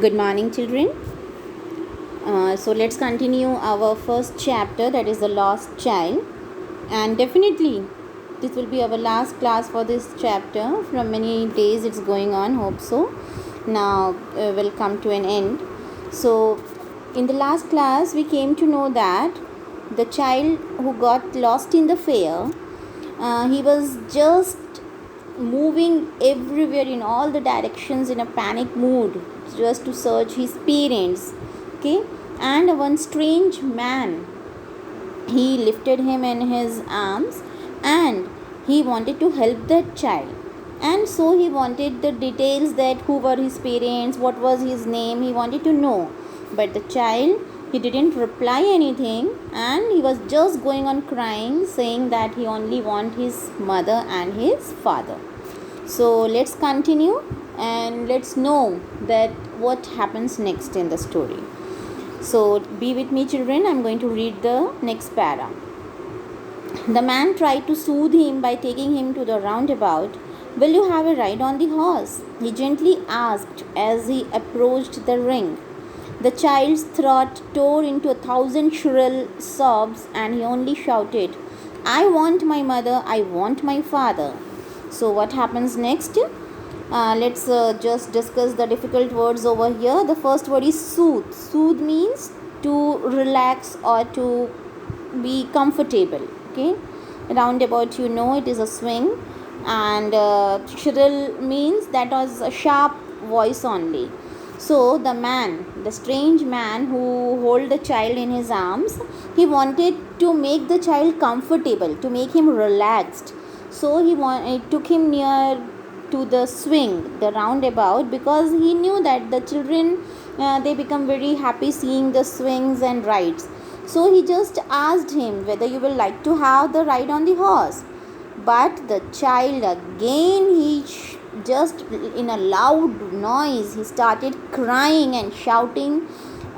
Good morning, children. So let's continue our first chapter, that is the lost child. And definitely, this will be our last class for this chapter. From many days it's going on, hope so. Now will come to an end. So, in the last class, we came to know that the child who got lost in the fair, he was just moving everywhere in all the directions in a panic mood just to search his parents. Okay, and one strange man, he lifted him in his arms and he wanted to help that child, and so he wanted the details, that who were his parents, what was his name, he wanted to know. But the child, he didn't reply anything, and he was just going on crying, saying that he only want his mother and his father. So let's continue and let's know that what happens next in the story. So be with me, children. I'm going to read the next para. The man tried to soothe him by taking him to the roundabout. Will you have a ride on the horse? He gently asked as he approached the ring. The child's throat tore into 1,000 shrill sobs, and he only shouted, I want my mother, I want my father. So what happens next? Let's just discuss the difficult words over here. The first word is soothe. Soothe means to relax or to be comfortable. Okay, roundabout, it is a swing, and shrill means that was a sharp voice only. So the strange man who held the child in his arms, he wanted to make the child comfortable, to make him relaxed. So he took him near to the swing, the roundabout, because he knew that the children, they become very happy seeing the swings and rides. So he just asked him whether you will like to have the ride on the horse. But the child again, just in a loud noise, he started crying and shouting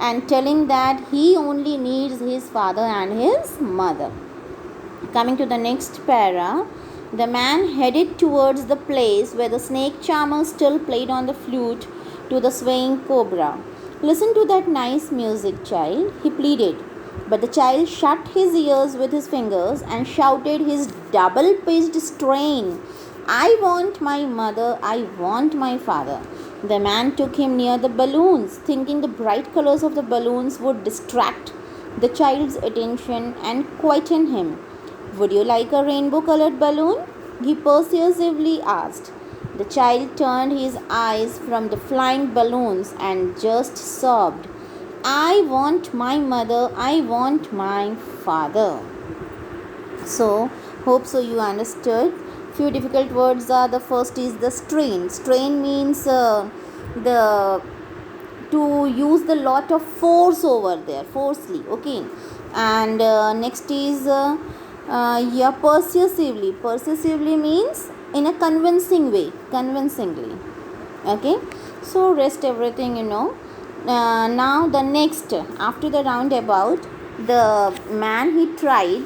and telling that he only needs his father and his mother. Coming to the next para, the man headed towards the place where the snake charmer still played on the flute to the swaying cobra. Listen to that nice music, child, he pleaded. But the child shut his ears with his fingers and shouted his double-pitched strain, I want my mother, I want my father. The man took him near the balloons, thinking the bright colors of the balloons would distract the child's attention and quieten him. Would you like a rainbow-colored balloon? He persuasively asked. The child turned his eyes from the flying balloons and just sobbed, I want my mother, I want my father. So, hope so you understood. Few difficult words are, the first is the strain. Strain means to use the lot of force over there, forcefully, okay. And next is persuasively. Persuasively means in a convincing way, convincingly, okay. So rest everything, now the next, after the roundabout, the man, he tried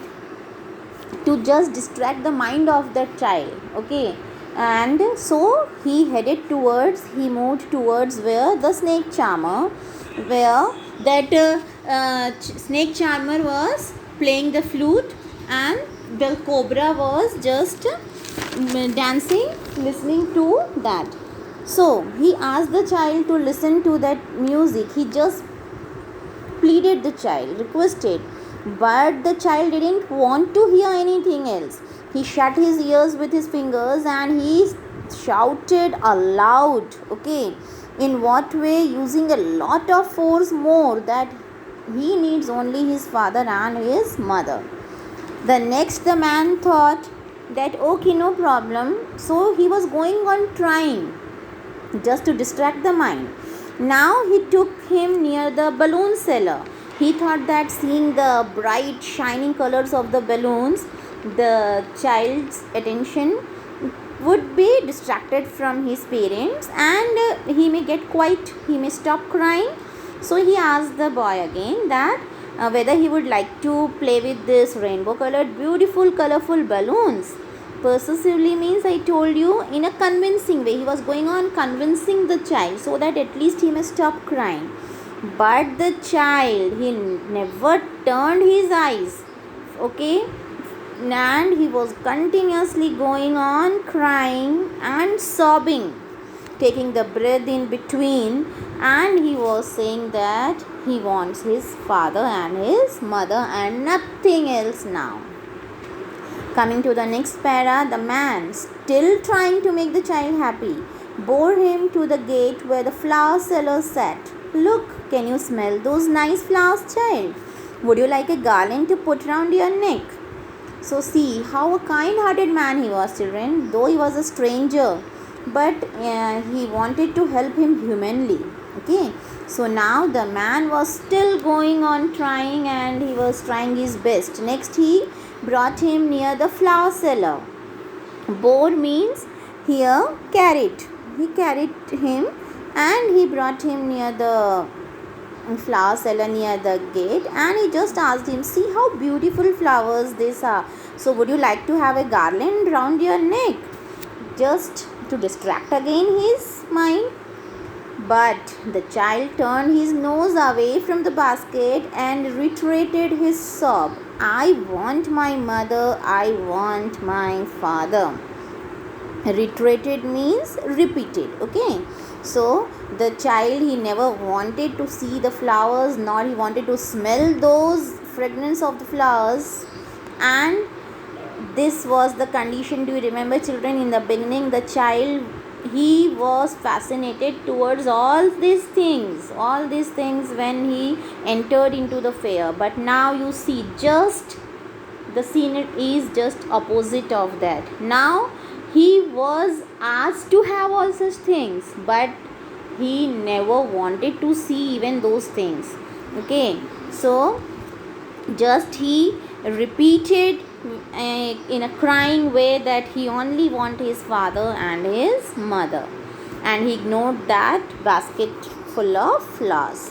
to just distract the mind of the child, okay, and so he moved towards where the snake charmer, where that snake charmer was playing the flute, and the cobra was just dancing, listening to that. So he asked the child to listen to that music. He just pleaded the child, requested, but the child didn't want to hear anything else. He shut his ears with his fingers and he shouted aloud, okay. In what way? Using a lot of force more, that he needs only his father and his mother. The next, the man thought that okay, no problem. So he was going on trying just to distract the mind. Now he took him near the balloon seller. He thought that seeing the bright shining colors of the balloons, the child's attention would be distracted from his parents, and he may stop crying. So he asked the boy again that whether he would like to play with this rainbow colored beautiful colorful balloons. Persuasively means, I told you, in a convincing way. He was going on convincing the child so that at least he may stop crying. But the child, he never turned his eyes. Okay, and he was continuously going on crying and sobbing, taking the breath in between, and he was saying that he wants his father and his mother and nothing else now. Coming to the next para, the man, still trying to make the child happy, bore him to the gate where the flower seller sat. Look, can you smell those nice flowers, child? Would you like a garland to put round your neck? So see how a kind-hearted man he was, children. Though he was a stranger, but he wanted to help him humanly. Okay, so now the man was still going on trying, and he was trying his best. Next, he brought him near the flower seller. Bore means here carried. He carried him, and he brought him near the flower seller near the gate, and he just asked him, see how beautiful flowers these are. So would you like to have a garland round your neck? Just to distract again his mind. But the child turned his nose away from the basket and reiterated his sob. I want my mother, I want my father. Reiterated means repeated. Okay, so the child, he never wanted to see the flowers, nor he wanted to smell those fragrance of the flowers. And this was the condition. Do you remember, children? In the beginning, the child, he was fascinated towards all these things when he entered into the fair. But now you see, just the scene is just opposite of that. Now he was asked to have all such things, but he never wanted to see even those things. Okay, so just he repeated in a crying way that he only wanted his father and his mother, and he ignored that basket full of flowers.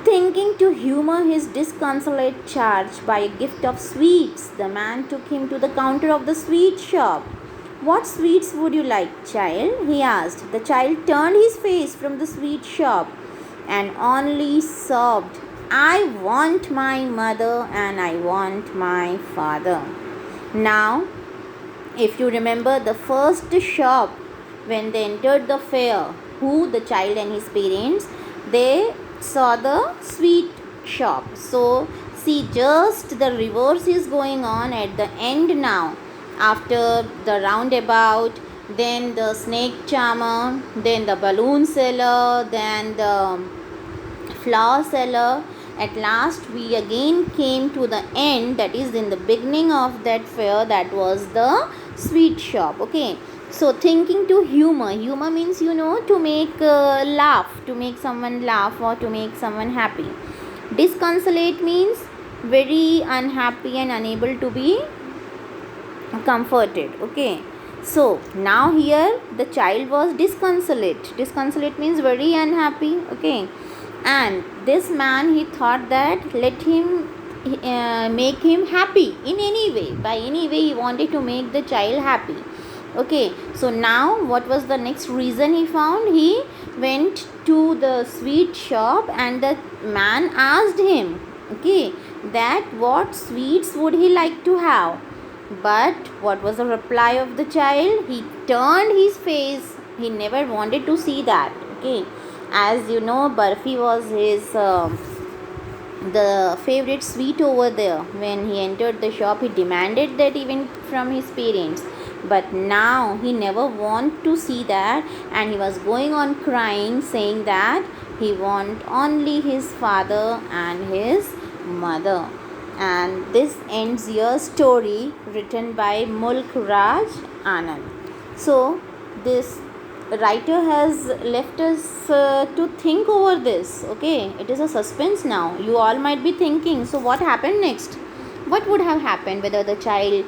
Thinking to humor his disconsolate charge by a gift of sweets, the man took him to the counter of the sweet shop. What sweets would you like, child? He asked. The child turned his face from the sweet shop and only sobbed, I want my mother and I want my father. Now, if you remember the first shop, when they entered the fair, who, the child and his parents, they saw the sweet shop. So, see, just the reverse is going on at the end now. After the roundabout, then the snake charmer, then the balloon seller, then the flower seller. At last we again came to the end, that is in the beginning of that fair, that was the sweet shop. Okay, so thinking to humor means, to make laugh, to make someone laugh or to make someone happy. Disconsolate means very unhappy and unable to be comforted. Okay, so now here the child was disconsolate means very unhappy. Okay, and this man, he thought that let him make him happy in any way. By any way he wanted to make the child happy. Okay, so now what was the next reason he found? He went to the sweet shop and the man asked him, okay, that what sweets would he like to have. But what was the reply of the child? He turned his face. He never wanted to see that. Okay, as you know, barfi was his the favorite sweet over there. When he entered the shop, he demanded that even from his parents. But now he never wanted to see that, and he was going on crying, saying that he want only his father and his mother. And this ends your story, written by Mulk Raj Anand. So this writer has left us to think over this. Okay, it is a suspense now. You all might be thinking, so what happened next? What would have happened, whether the child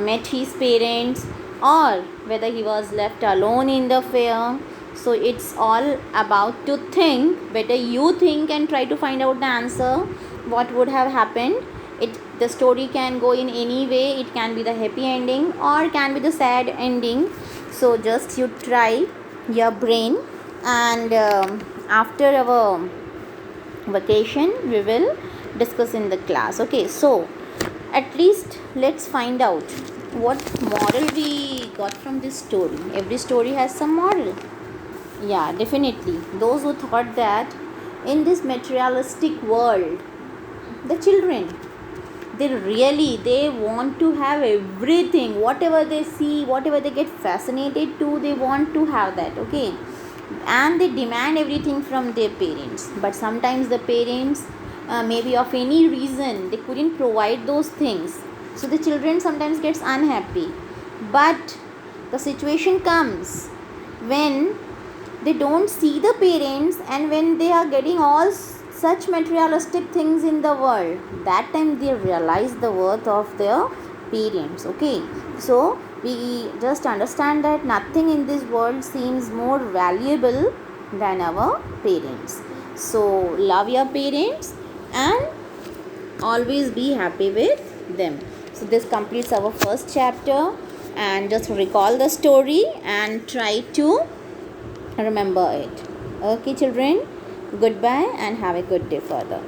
met his parents or whether he was left alone in the fair? So it's all about to think. Better you think and try to find out the answer. What would have happened? The story can go in any way. It can be the happy ending or can be the sad ending. So just you try your brain, and after our vacation we will discuss in the class. Okay, so at least let's find out what moral we got from this story. Every story has some moral. Yeah, definitely. Those who thought that in this materialistic world, the children, they want to have everything, whatever they see, whatever they get fascinated to, they want to have that. Okay, and they demand everything from their parents, but sometimes the parents, maybe of any reason, they couldn't provide those things, so the children sometimes gets unhappy. But the situation comes when they don't see the parents, and when they are getting all such materialistic things in the world, that time they realize the worth of their parents. Okay, so we just understand that nothing in this world seems more valuable than our parents. So love your parents and always be happy with them. So this completes our first chapter, and just recall the story and try to remember it. Okay children, goodbye and have a good day further.